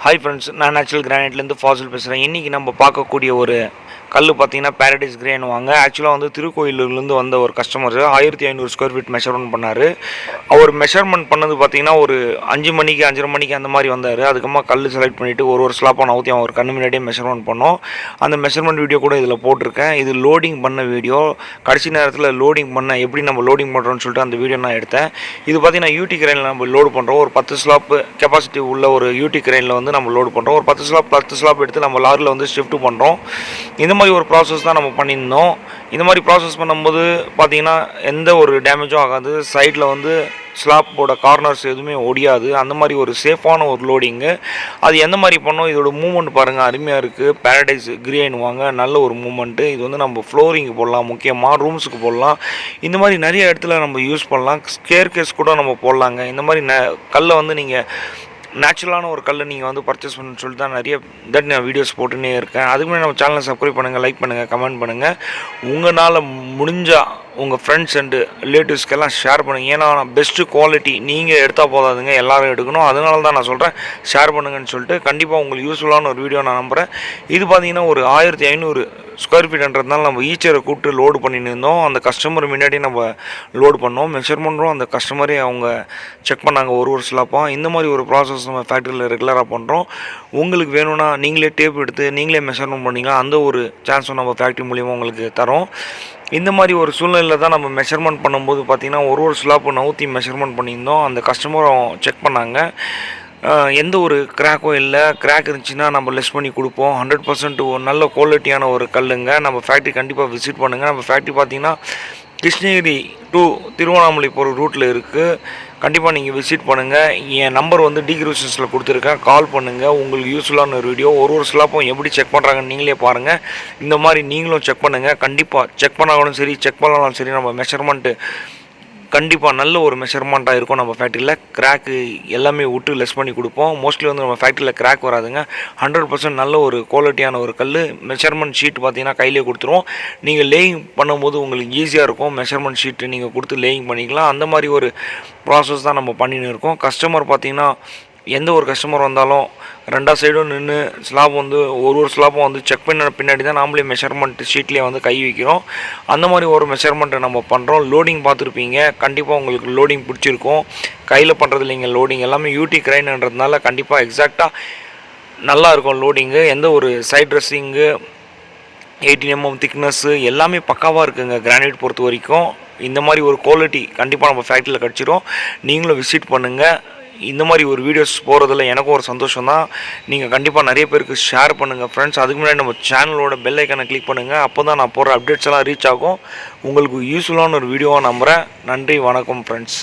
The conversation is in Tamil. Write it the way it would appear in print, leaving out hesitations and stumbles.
ஹாய் ஃப்ரெண்ட்ஸ், நான் நேச்சுரல் கிரானைட்லேருந்து ஃபாசில் பேசுகிறேன். இன்றைக்கி நம்ம பார்க்கக்கூடிய ஒரு கல் பார்த்திங்கன்னா பேரடைஸ் கிரேனுவாங்க. ஆக்சுவலாக வந்து திருக்கோயிலூர்லேருந்து வந்த ஒரு கஸ்டமர் 1500 ஸ்கொயர் ஃபீட் மெஷர்மெண்ட் பண்ணார். அவர் மெஷர்மெண்ட் பண்ணது பார்த்திங்கன்னா ஒரு 5 மணிக்கு 5:30 மணிக்கு அந்த மாதிரி வந்தார். அதுக்கப்புறமா கல் செலக்ட் பண்ணிவிட்டு ஒரு ஸ்லாப்பாக நவுத்தி அவர் கண்ணு முன்னாடியே மெஷர்மெண்ட் பண்ணோம். அந்த மெஷர்மெண்ட் வீடியோ கூட இதில் போட்டிருக்கேன். இது லோடிங் பண்ண வீடியோ. கடைசி நேரத்தில் லோடிங் பண்ண எப்படி நம்ம லோடிங் பண்ணுறோன்னு சொல்லிட்டு அந்த வீடியோ நான் எடுத்தேன். இது பார்த்திங்கன்னா யூடி கிரைனில் நம்ம லோடு பண்ணுறோம். ஒரு 10 ஸ்லாப்பு கெப்பாசிட்டி உள்ள ஒரு யூடி கிரைனில் வந்து நம்ம லோடு பண்ணுறோம். ஒரு 10 ஸ்லாப் எடுத்து நம்ம லாரியில் வந்து ஷிஃப்ட் பண்ணுறோம். இந்த மாதிரி ஒரு ப்ராசஸ் தான் நம்ம பண்ணியிருந்தோம். இந்த மாதிரி ப்ராசஸ் பண்ணும்போது பார்த்திங்கன்னா எந்த ஒரு டேமேஜும் ஆகாது. சைடில் வந்து ஸ்லாப்போட கார்னர்ஸ் எதுவுமே ஒடியாது. அந்த மாதிரி ஒரு சேஃபான ஒரு லோடிங்கு. அது எந்த மாதிரி பண்ணோம், இதோட மூவ்மெண்ட் பாருங்கள், அருமையாக இருக்குது. பேரடைஸ் கிரேனுவாங்க, நல்ல ஒரு மூவ்மெண்ட்டு. இது வந்து நம்ம ஃப்ளோரிங்கு போடலாம், முக்கியமாக ரூம்ஸுக்கு போடலாம். இந்த மாதிரி நிறைய இடத்துல நம்ம யூஸ் பண்ணலாம். ஸ்கேர் கேஸ் கூட நம்ம போடலாங்க. இந்த மாதிரி கல்லை வந்து நீங்கள் நேச்சுரலான ஒரு கல்லை நீங்கள் வந்து பர்ச்சேஸ் பண்ணணும்னு சொல்லிட்டு தான் நிறைய நான் வீடியோஸ் போட்டுன்னே இருக்கேன். அதுக்கு முன்னாடி நம்ம சேனலை சப்ஸ்கிரைப் பண்ணுங்கள், லைக் பண்ணுங்கள், கமெண்ட் பண்ணுங்கள். உங்களால் முடிஞ்சால் உங்கள் ஃப்ரெண்ட்ஸ் அண்டு ரிலேட்டிவ்ஸ்க்கெல்லாம் ஷேர் பண்ணுங்கள். ஏன்னா பெஸ்ட்டு குவாலிட்டி நீங்கள் எடுத்தால் போதாதுங்க, எல்லோரும் எடுக்கணும். அதனால தான் நான் சொல்கிறேன் ஷேர் பண்ணுங்கன்னு சொல்லிட்டு. கண்டிப்பாக உங்களுக்கு யூஸ்ஃபுல்லான ஒரு வீடியோ நான் நம்புகிறேன். இது பார்த்திங்கன்னா ஒரு 1500 ஸ்கொயர் ஃபீட்ன்றதுனால நம்ம ஈச்சரை கூப்பிட்டு லோடு பண்ணின்னு இருந்தோம். அந்த கஸ்டமர் முன்னாடி நம்ம லோடு பண்ணோம். மெஷர்மெண்ட்டும் அந்த கஸ்டமரே அவங்க செக் பண்ணாங்க ஒரு ஸ்லாப்பாக. இந்த மாதிரி ஒரு ப்ராசஸ் நம்ம ஃபேக்ட்ரியில் ரெகுலராக பண்ணுறோம். உங்களுக்கு வேணும்னா நீங்களே டேப் எடுத்து நீங்களே மெஷர்மெண்ட் பண்ணிக்கலாம். அந்த ஒரு சான்ஸும் நம்ம ஃபேக்ட்ரி மூலிமா உங்களுக்கு தரோம். இந்த மாதிரி ஒரு சூழ்நிலையில் தான் நம்ம மெஷர்மெண்ட் பண்ணும்போது பார்த்திங்கன்னா ஒரு ஸ்லாப்பு நவுத்தி மெஷர்மெண்ட் பண்ணியிருந்தோம். அந்த கஸ்டமரும் செக் பண்ணாங்க. எந்த ஒரு கிராக்கும் இல்லை. கிராக் இருந்துச்சுன்னா நம்ம லெஸ் பண்ணி கொடுப்போம். 100% ஒரு நல்ல குவாலிட்டியான ஒரு கல்லுங்க. நம்ம ஃபேக்ட்ரி கண்டிப்பாக விசிட் பண்ணுங்கள். நம்ம ஃபேக்ட்ரி பார்த்திங்கன்னா கிருஷ்ணகிரி டு திருவண்ணாமலை போகிற ரூட்டில் இருக்குது. கண்டிப்பாக நீங்கள் விசிட் பண்ணுங்கள். என் நம்பர் வந்து டிஸ்கிரிப்ஷன்ஸில் கொடுத்துருக்கேன். கால் பண்ணுங்கள். உங்களுக்கு யூஸ்ஃபுல்லான ஒரு வீடியோ. ஒரு ஸ்லாப்பும் எப்படி செக் பண்ணுறாங்கன்னு நீங்களே பாருங்கள். இந்த மாதிரி நீங்களும் செக் பண்ணுங்கள். கண்டிப்பாக செக் பண்ணாலும் சரி, செக் பண்ணாலும் சரி, நம்ம மெஷர்மெண்ட்டு கண்டிப்பாக நல்ல ஒரு மெஷர்மெண்ட்டாக இருக்கும். நம்ம ஃபேக்ட்ரியில் கிராக்கு எல்லாமே விட்டு லெஸ் பண்ணி கொடுப்போம். மோஸ்ட்லி வந்து நம்ம ஃபேக்ட்ரியில் கிராக் வராதுங்க. 100% நல்ல ஒரு குவாலிட்டியான ஒரு கல். மெஷர்மெண்ட் ஷீட் பார்த்திங்கன்னா கையிலே கொடுத்துருவோம். நீங்கள் லேயிங் பண்ணும்போது உங்களுக்கு ஈஸியாக இருக்கும். மெஷர்மெண்ட் ஷீட்டு நீங்கள் கொடுத்து லேயிங் பண்ணிக்கலாம். அந்த மாதிரி ஒரு ப்ராசஸ் தான் நம்ம பண்ணின்னு இருக்கோம். கஸ்டமர் பார்த்திங்கன்னா எந்த ஒரு கஸ்டமர் வந்தாலும் 2 சைடும் நின்று ஸ்லாப் வந்து ஒரு ஸ்லாப்பும் வந்து செக் பண்ண பின்னாடி தான் நாமளே மெஷர்மெண்ட் ஷீட்லேயே வந்து கை வைக்கிறோம். அந்த மாதிரி ஒரு மெஷர்மெண்ட்டை நம்ம பண்ணுறோம். லோடிங் பார்த்துருப்பீங்க. கண்டிப்பாக உங்களுக்கு லோடிங் பிடிச்சிருக்கும். கையில் பண்ணுறது இல்லைங்க, லோடிங் எல்லாமே யூடி கிரைன்ன்றதுனால கண்டிப்பாக எக்ஸாக்டாக நல்லாயிருக்கும் லோடிங்கு. எந்த ஒரு சைட் ட்ரெஸ்ஸிங்கு 18 mm திக்னஸ்ஸு எல்லாமே பக்காவாக இருக்குங்க கிரானைட் பொறுத்த வரைக்கும். இந்த மாதிரி ஒரு குவாலிட்டி கண்டிப்பாக நம்ம ஃபேக்ட்ரியில் கிடச்சிரும். நீங்களும் விசிட் பண்ணுங்கள். இந்த மாதிரி ஒரு வீடியோஸ் போகிறதுல எனக்கும் ஒரு சந்தோஷம் தான். நீங்கள் கண்டிப்பாக நிறைய பேருக்கு ஷேர் பண்ணுங்கள் ஃப்ரெண்ட்ஸ். அதுக்கு முன்னாடி நம்ம சேனலோட பெல் ஐக்கானை கிளிக் பண்ணுங்கள். அப்போ தான் நான் போடுற அப்டேட்ஸ் எல்லாம் ரீச் ஆகும். உங்களுக்கு யூஸ்ஃபுல்லான ஒரு வீடியோவாக நம்புகிறேன். நன்றி, வணக்கம் ஃப்ரெண்ட்ஸ்.